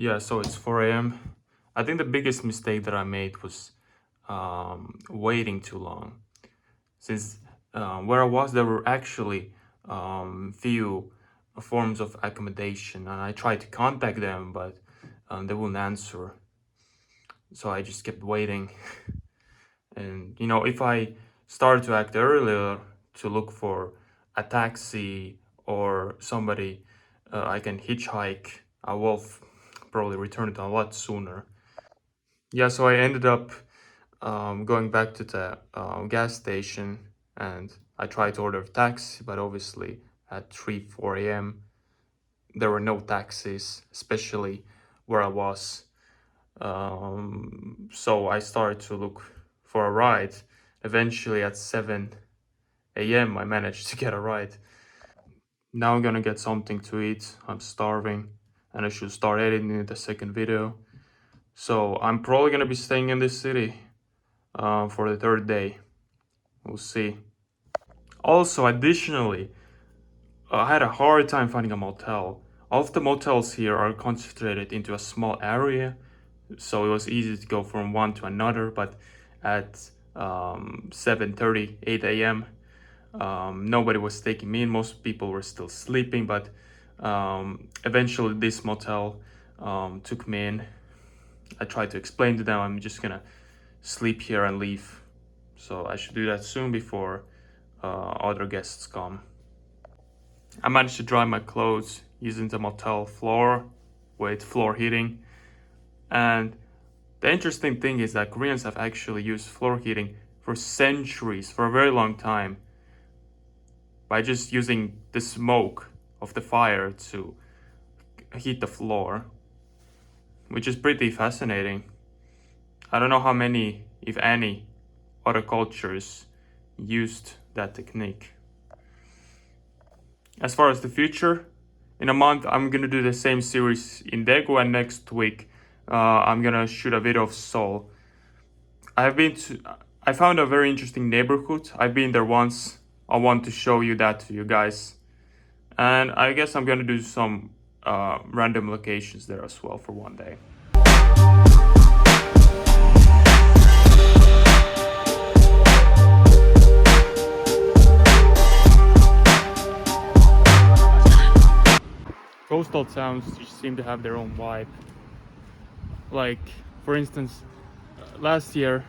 Yeah, so it's 4 a.m. I think the biggest mistake that I made was waiting too long. Since where I was, there were actually few forms of accommodation, and I tried to contact them, but they wouldn't answer. So I just kept waiting. And if I started to act earlier to look for a taxi or somebody I can hitchhike, I will probably return it a lot sooner. Yeah, so I ended up going back to the gas station and I tried to order a taxi, but obviously at 3, 4 a.m. there were no taxis, especially where I was. So I started to look for a ride. Eventually at 7 a.m. I managed to get a ride. Now I'm gonna get something to eat. I'm starving and I should start editing the second video. So I'm probably gonna be staying in this city for the third day. We'll see. Also, additionally, I had a hard time finding a motel. All of the motels here are concentrated into a small area, so it was easy to go from one to another. But at 7:30, 8 a.m., nobody was taking me in. Most people were still sleeping, but eventually this motel took me in. I tried to explain to them I'm just gonna sleep here and leave. So I should do that soon before other guests come. I managed to dry my clothes using the motel floor with floor heating. And the interesting thing is that Koreans have actually used floor heating for centuries, for a very long time, by just using the smoke of the fire to heat the floor, which is pretty fascinating. I don't know how many, if any, other cultures used that technique. As far as the future, in a month I'm gonna do the same series in Daegu, and next week I'm gonna shoot a video of Seoul. I found a very interesting neighborhood. I've been there once. I want to show you that to you guys, and I guess I'm gonna do some random locations there as well for one day. Coastal towns just seem to have their own vibe. Like, for instance, last year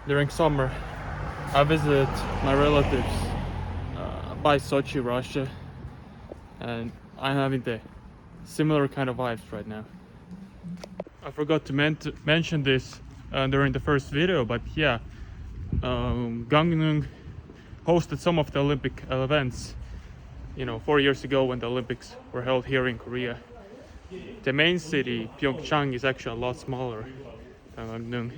during summer, I visited my relatives by Sochi, Russia, and I'm having the similar kind of vibes right now. I forgot to mention this during the first video, but yeah, Gangneung hosted some of the Olympic events. 4 years ago when the Olympics were held here in Korea. The main city, Pyeongchang, is actually a lot smaller than Gangneung.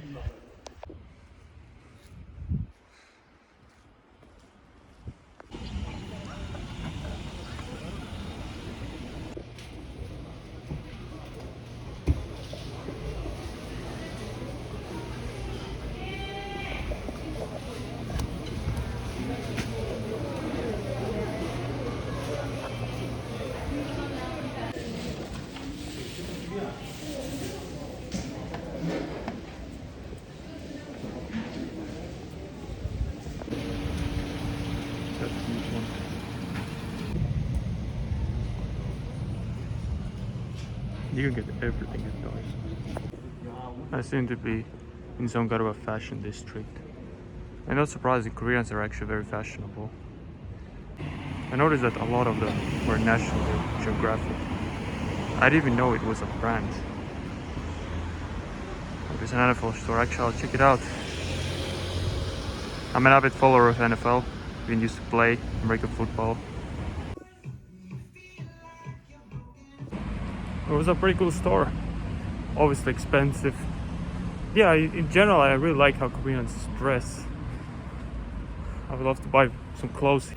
That's a huge one. You can get everything at Noise. I seem to be in some kind of a fashion district. And not surprising, Koreans are actually very fashionable. I noticed that a lot of them were National Geographic. I didn't even know it was a brand. There's an NFL store, actually I'll check it out. I'm an avid follower of NFL. Been used to play American football. It was a pretty cool store. Obviously expensive. Yeah, in general I really like how Koreans dress. I would love to buy some clothes.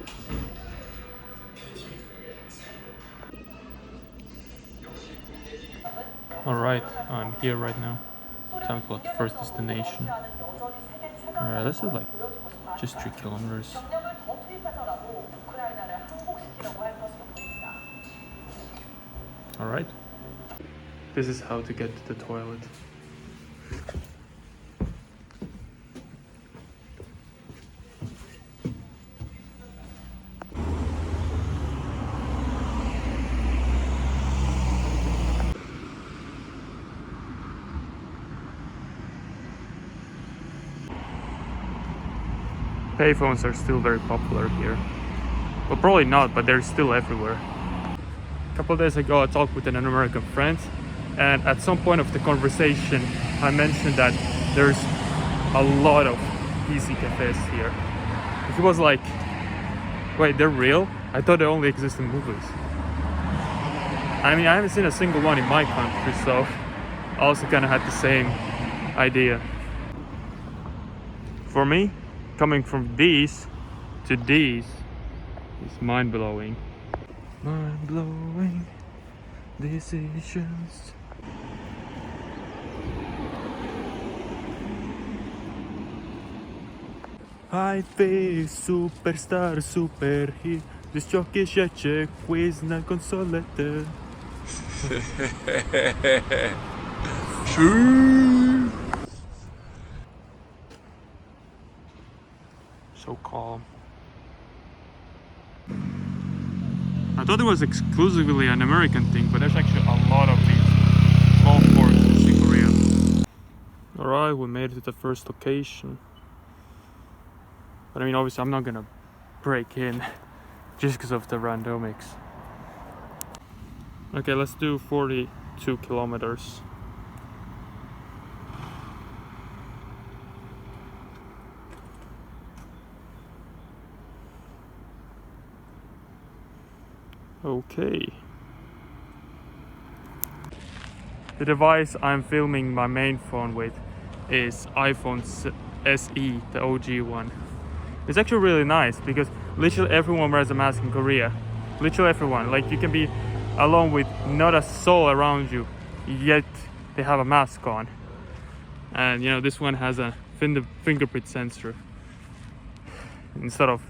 Alright, I'm here right now. Time to the first destination. This is like just 3 kilometers. Alright. This is how to get to the toilet. Payphones are still very popular here. Well, probably not, but they're still everywhere. A couple of days ago, I talked with an American friend, and at some point of the conversation, I mentioned that there's a lot of easy cafes here. He was like, wait, they're real? I thought they only exist in movies. I mean, I haven't seen a single one in my country, so I also kind of had the same idea. For me, coming from these to these is mind-blowing. Mind-blowing decisions. I feel superstar, superhero. This jockey check quiz na konsolete. So calm. I thought it was exclusively an American thing, but there's actually a lot of these golf courses in Korea. Alright, we made it to the first location. But I mean, obviously I'm not gonna break in just because of the randomics. Okay, let's do 42 kilometers. Okay. The device I'm filming my main phone with is iPhone SE, the OG one. It's actually really nice because literally everyone wears a mask in Korea. Literally everyone. Like, you can be alone with not a soul around you, yet they have a mask on. And you know, this one has a fingerprint sensor instead of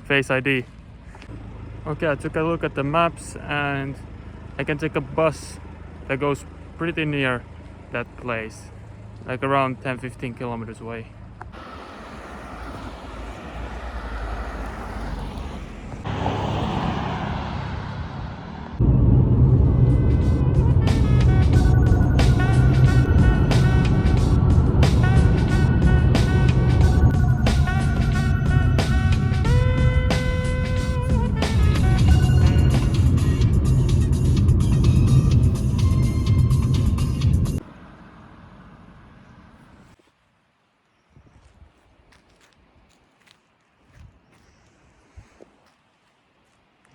Face ID. Okay, I took a look at the maps and I can take a bus that goes pretty near that place, like around 10-15 kilometers away.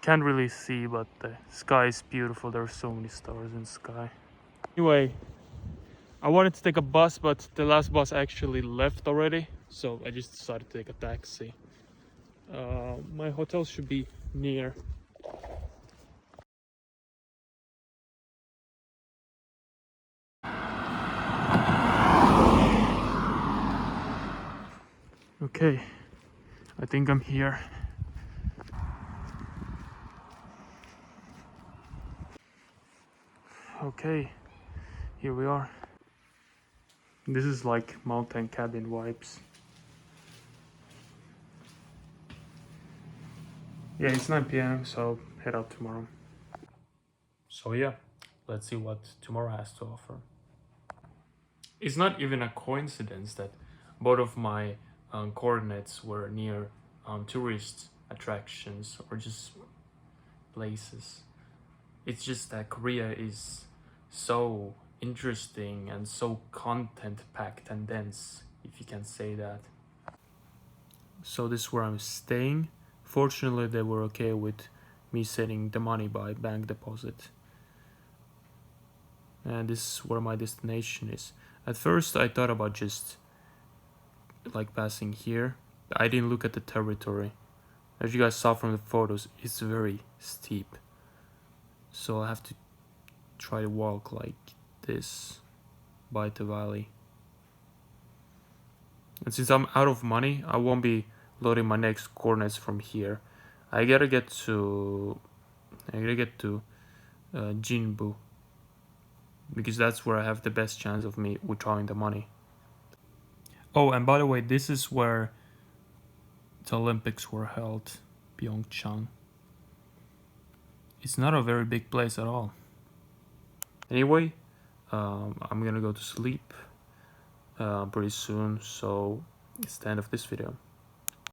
Can't really see, but the sky is beautiful. There are so many stars in the sky. Anyway, I wanted to take a bus, but the last bus actually left already, so I just decided to take a taxi. My hotel should be near. Okay, I think I'm here. Okay, here we are. This is like mountain cabin vibes. Yeah, it's 9 p.m, so head out tomorrow. So yeah, let's see what tomorrow has to offer. It's not even a coincidence that both of my coordinates were near tourist attractions or just places. It's just that Korea is so interesting and so content packed and dense, if you can say that. So this is where I'm staying. Fortunately, they were okay with me sending the money by bank deposit. And this is where my destination is. At first I thought about just like passing here. I didn't look at the territory. As you guys saw from the photos, it's very steep. So I have to try to walk like this by the valley. And since I'm out of money, I won't be loading my next coordinates from here. I gotta get to Jinbu. because that's where I have the best chance of me withdrawing the money. Oh, and by the way, this is where the Olympics were held, Pyeongchang. It's not a very big place at all. Anyway, I'm gonna go to sleep pretty soon, so it's the end of this video.